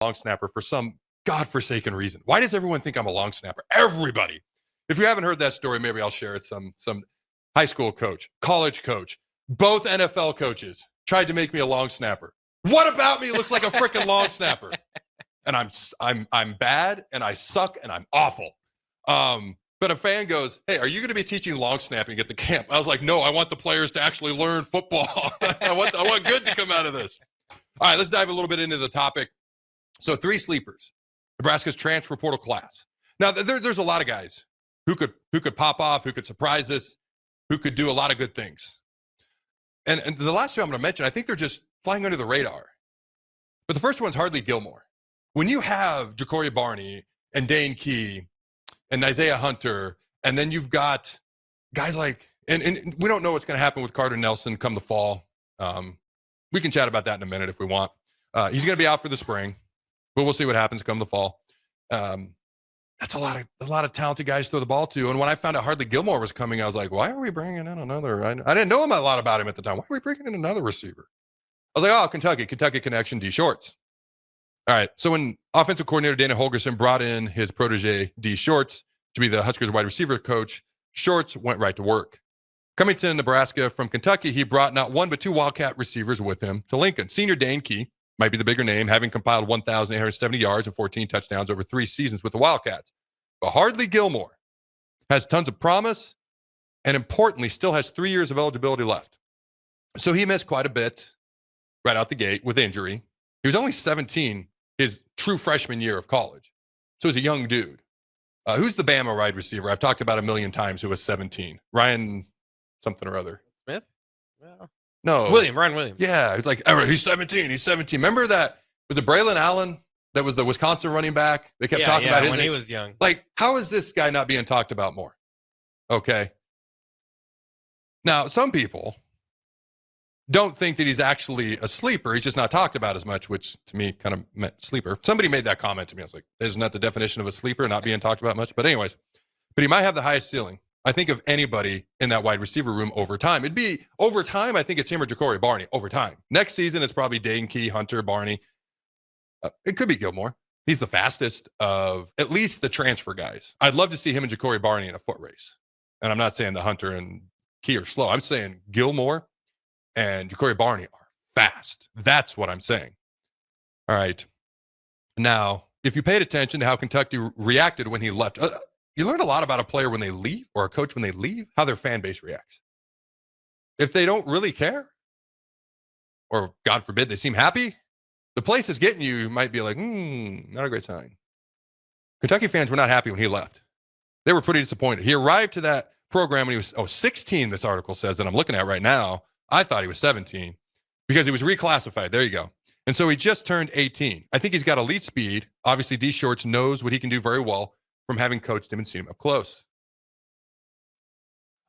long snapper for some godforsaken reason. Why does everyone think I'm a long snapper? Everybody. If you haven't heard that story, maybe I'll share it. Some high school coach, college coach, both NFL coaches tried to make me a long snapper. What about me looks like a freaking long snapper? And I'm bad and I suck and I'm awful. But a fan goes, "Hey, are you going to be teaching long snapping at the camp?" I was like, "No, I want the players to actually learn football. I want good to come out of this." All right, let's dive a little bit into the topic. So 3 sleepers, Nebraska's transfer portal class. Now there's a lot of guys who could pop off, who could surprise us, who could do a lot of good things. And the last 2 I'm going to mention, I think they're just flying under the radar. But the first one's Hardly Gilmore. When you have Ja'Cory Barney and Dane Key and Isaiah Hunter, and then you've got guys like, and we don't know what's going to happen with Carter Nelson come the fall. We can chat about that in a minute if we want. He's going to be out for the spring, but we'll see what happens come the fall. That's a lot of talented guys to throw the ball to. And when I found out Hardly Gilmore was coming, I was like, why are we bringing in another? I didn't know a lot about him at the time. Why are we bringing in another receiver? I was like, oh, Kentucky connection, D Shorts. All right. So when offensive coordinator Dana Holgorsen brought in his protege D Shorts to be the Huskers wide receiver coach, Shorts went right to work. Coming to Nebraska from Kentucky, he brought not 1 but 2 Wildcat receivers with him to Lincoln. Senior Dane Key might be the bigger name, having compiled 1,870 yards and 14 touchdowns over 3 seasons with the Wildcats. But Hardly Gilmore has tons of promise and, importantly, still has 3 years of eligibility left. So he missed quite a bit right out the gate with injury. He was only 17 his true freshman year of college. So he's a young dude. Who's the Bama wide receiver? I've talked about a million times who was 17. Ryan something or other. Smith? Well, no. Ryan Williams. Yeah, he's like, he's 17. He's 17. Remember that? Was it Braylon Allen that was the Wisconsin running back? They kept talking about his when name. He was young. Like, how is this guy not being talked about more? Okay. Now, some people don't think that he's actually a sleeper. He's just not talked about as much, which to me kind of meant sleeper. Somebody made that comment to me. I was like, isn't that the definition of a sleeper, not being talked about much? But anyways, but he might have the highest ceiling, I think, of anybody in that wide receiver room over time. It'd be over time, I think it's him or Ja'Cory Barney over time. Next season, it's probably Dane Key, Hunter, Barney. It could be Gilmore. He's the fastest of at least the transfer guys. I'd love to see him and Ja'Cory Barney in a foot race. And I'm not saying the Hunter and Key are slow. I'm saying Gilmore and Ja'Cory Barney are fast. That's what I'm saying. All right. Now, if you paid attention to how Kentucky reacted when he left, you learn a lot about a player when they leave or a coach when they leave, how their fan base reacts. If they don't really care, or God forbid, they seem happy, the place is getting you might be like, not a great sign. Kentucky fans were not happy when he left. They were pretty disappointed. He arrived to that program when he was 16, this article says, that I'm looking at right now. I thought he was 17 because he was reclassified. There you go. And so he just turned 18. I think he's got elite speed. Obviously, D Shorts knows what he can do very well from having coached him and seen him up close.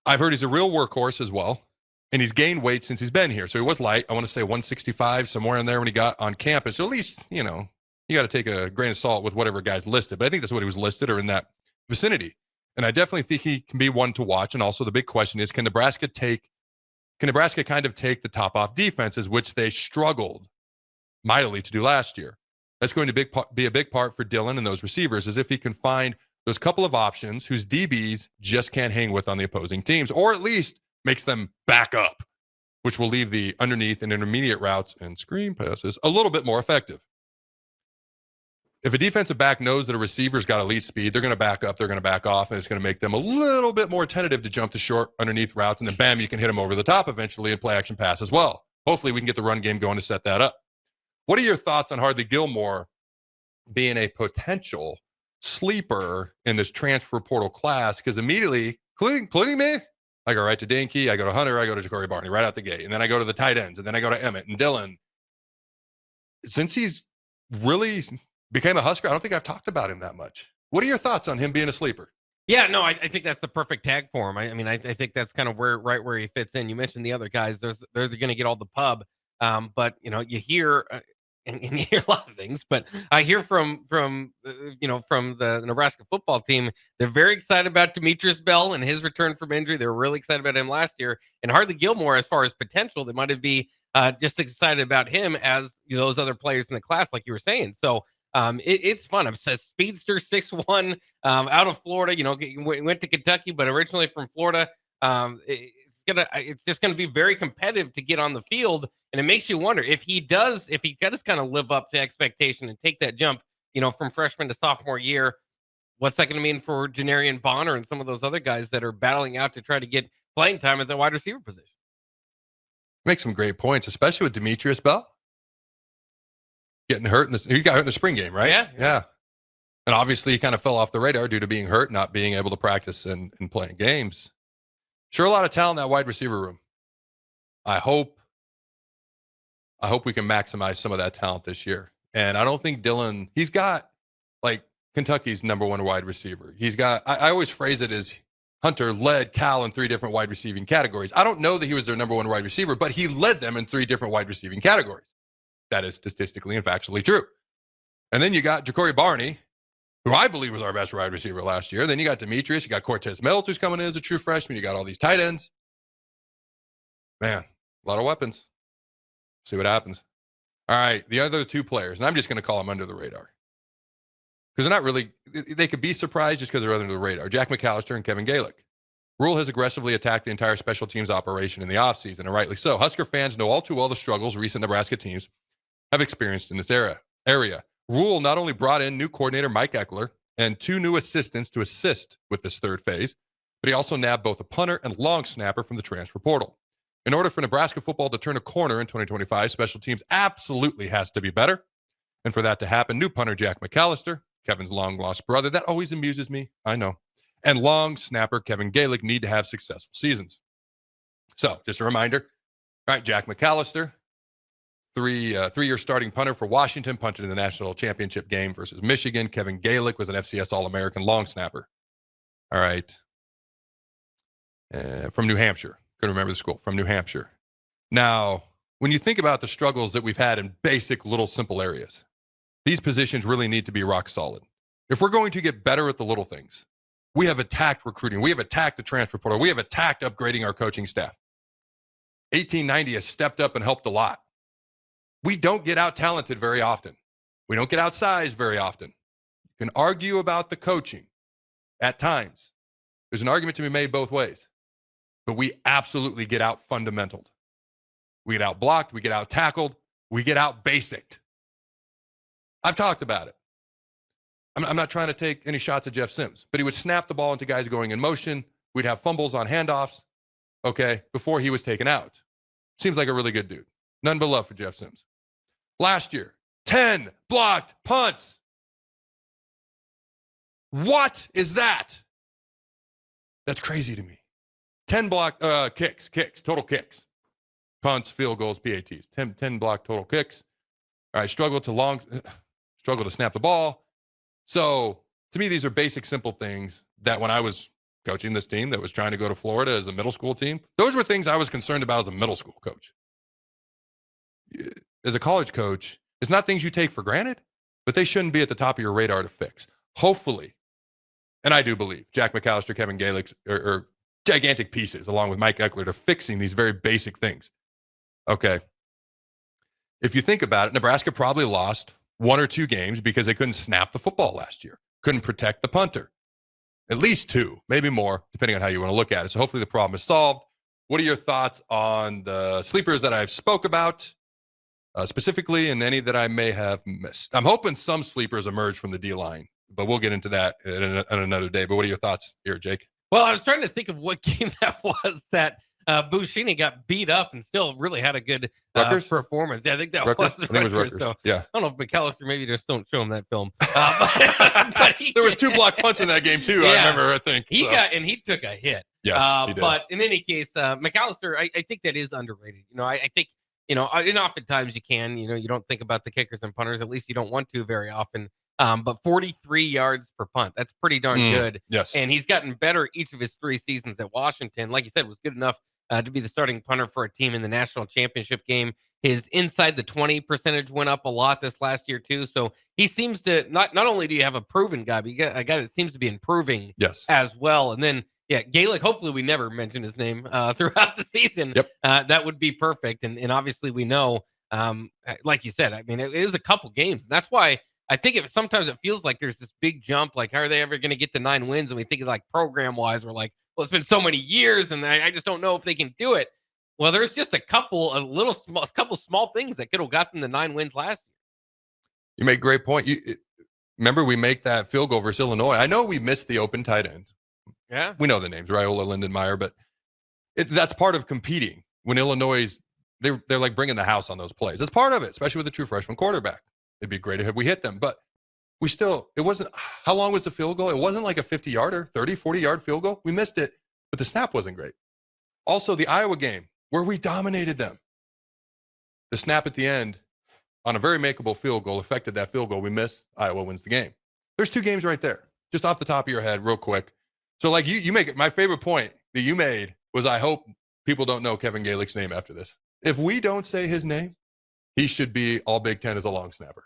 I've heard he's a real workhorse as well, and he's gained weight since he's been here. So he was light. I want to say 165, somewhere in there when he got on campus. So at least, you got to take a grain of salt with whatever guy's listed. But I think that's what he was listed or in that vicinity. And I definitely think he can be one to watch. And also the big question is, can Nebraska kind of take the top off defenses, which they struggled mightily to do last year? That's going to be a big part for Dylan and those receivers, is if he can find those couple of options whose DBs just can't hang with on the opposing teams, or at least makes them back up, which will leave the underneath and intermediate routes and screen passes a little bit more effective. If a defensive back knows that a receiver's got elite speed, they're going to back up, they're going to back off, and it's going to make them a little bit more tentative to jump the short underneath routes, and then bam, you can hit them over the top eventually and play action pass as well. Hopefully we can get the run game going to set that up. What are your thoughts on Hardly Gilmore being a potential sleeper in this transfer portal class? Because immediately, including me, I go right to Dane Key, I go to Hunter, I go to Ja'Cory Barney right out the gate, and then I go to the tight ends, and then I go to Emmett and Dylan. Since he's really became a Husker, I don't think I've talked about him that much. What are your thoughts on him being a sleeper? Yeah, no, I think that's the perfect tag for him. I think that's kind of right where he fits in. You mentioned the other guys; they're going to get all the pub, but you hear and you hear a lot of things. But I hear from the Nebraska football team, they're very excited about Demetrius Bell and his return from injury. They were really excited about him last year, and Hardly Gilmore, as far as potential, they might be just excited about him as those other players in the class, like you were saying. So It's fun. I'm a speedster 6'1", out of Florida. Went to Kentucky, but originally from Florida. It's just gonna be very competitive to get on the field, and it makes you wonder if he does kind of live up to expectation and take that jump, from freshman to sophomore year. What's that going to mean for Janarian Bonner and some of those other guys that are battling out to try to get playing time at the wide receiver position? Make some great points, especially with Demetrius Bell getting hurt he got hurt in the spring game, right? Yeah. And obviously he kind of fell off the radar due to being hurt, not being able to practice and playing games. Sure, a lot of talent in that wide receiver room. I hope we can maximize some of that talent this year. And I don't think Dylan, he's got like Kentucky's number one wide receiver. He's got, I always phrase it as Hunter led Cal in 3 different wide receiving categories. I don't know that he was their number one wide receiver, but he led them in 3 different wide receiving categories. That is statistically and factually true. And then you got Ja'Cory Barney, who I believe was our best wide receiver last year. Then you got Demetrius, you got Cortez Mills, who's coming in as a true freshman. You got all these tight ends. Man, a lot of weapons. See what happens. All right, the other 2 players, and I'm just going to call them under the radar. Because they're not really, they could be surprised just because they're under the radar. Jack McAllister and Kevin Galick. Rule has aggressively attacked the entire special teams operation in the offseason, and rightly so. Husker fans know all too well the struggles recent Nebraska teams have experienced in this area. Rule not only brought in new coordinator Mike Eckler and 2 new assistants to assist with this 3rd phase, but he also nabbed both a punter and long snapper from the transfer portal. In order for Nebraska football to turn a corner in 2025, special teams absolutely has to be better. And for that to happen, new punter Jack McAllister, Kevin's long-lost brother, that always amuses me, I know, and long snapper Kevin Galick need to have successful seasons. So, just a reminder, all right, Jack McAllister, three-year starting punter for Washington, punted in the national championship game versus Michigan. Kevin Galick was an FCS All-American long snapper. All right. From New Hampshire. Couldn't remember the school. From New Hampshire. Now, when you think about the struggles that we've had in basic, little, simple areas, these positions really need to be rock solid. If we're going to get better at the little things, we have attacked recruiting. We have attacked the transfer portal. We have attacked upgrading our coaching staff. 1890 has stepped up and helped a lot. We don't get out-talented very often. We don't get outsized very often. You can argue about the coaching at times. There's an argument to be made both ways. But we absolutely get out-fundamentaled. We get out-blocked. We get out-tackled. We get out-basicked. I've talked about it. I'm not trying to take any shots at Jeff Sims, but he would snap the ball into guys going in motion. We'd have fumbles on handoffs, before he was taken out. Seems like a really good dude. None but love for Jeff Sims. Last year, 10 blocked punts. What is that? That's crazy to me. 10 block kicks, total kicks. Punts, field goals, PATs. 10 block total kicks. All right, struggle to snap the ball. So, to me, these are basic, simple things that when I was coaching this team that was trying to go to Florida as a middle school team, those were things I was concerned about as a middle school coach. As a college coach, it's not things you take for granted, but they shouldn't be at the top of your radar to fix. Hopefully, and I do believe, Jack McAllister, Kevin Galick are gigantic pieces, along with Mike Eckler, to fixing these very basic things. Okay. If you think about it, Nebraska probably lost 1 or 2 games because they couldn't snap the football last year, couldn't protect the punter. At least 2, maybe more, depending on how you want to look at it. So hopefully the problem is solved. What are your thoughts on the sleepers that I've spoke about specifically, and any that I may have missed? I'm hoping some sleepers emerge from the D-line, but we'll get into that in another day. But what are your thoughts here, Jake? Well, I was trying to think of what game that was that Buschini got beat up and still really had a good performance. Yeah, I think that Rutgers? was I think it was Rutgers. So, yeah. I don't know if McAllister, maybe just don't show him that film. But there was 2 block punts in that game too. Yeah, I remember. I think he took a hit. Yes, he did. But in any case, McAllister, I think that is underrated. I think and oftentimes you can, you don't think about the kickers and punters. At least you don't want to very often. But 43 yards per punt, that's pretty darn good. Yes. And he's gotten better each of his 3 seasons at Washington. Like you said, was good enough to be the starting punter for a team in the national championship game. His inside the 20 percentage went up a lot this last year too. So he seems to not only do you have a proven guy, but you got a guy that seems to be improving as well. And then Galick, hopefully we never mention his name throughout the season. Yep. That would be perfect. And obviously we know, like you said, I mean, it is a couple games. And that's why I think sometimes it feels like there's this big jump. Like, how are they ever going to get to 9 wins? And we think like program wise, we're like, well, it's been so many years, and I just don't know if they can do it. Well, there's just a couple small things that could have got them to 9 wins last year. You make a great point. Remember, we make that field goal versus Illinois. I know we missed the open tight end. Yeah, we know the names, Raiola, Lindenmeyer, but that's part of competing. When Illinois, they're like bringing the house on those plays. That's part of it, especially with the true freshman quarterback. It'd be great if we hit them, but it wasn't, how long was the field goal? It wasn't like a 50-yarder, 30, 40-yard field goal. We missed it, but the snap wasn't great. Also, the Iowa game where we dominated them. The snap at the end on a very makeable field goal affected that field goal. We missed. Iowa wins the game. There's 2 games right there, just off the top of your head, real quick. So, like you make it. My favorite point that you made was, I hope people don't know Kevin Galick's name after this. If we don't say his name, he should be all Big Ten as a long snapper.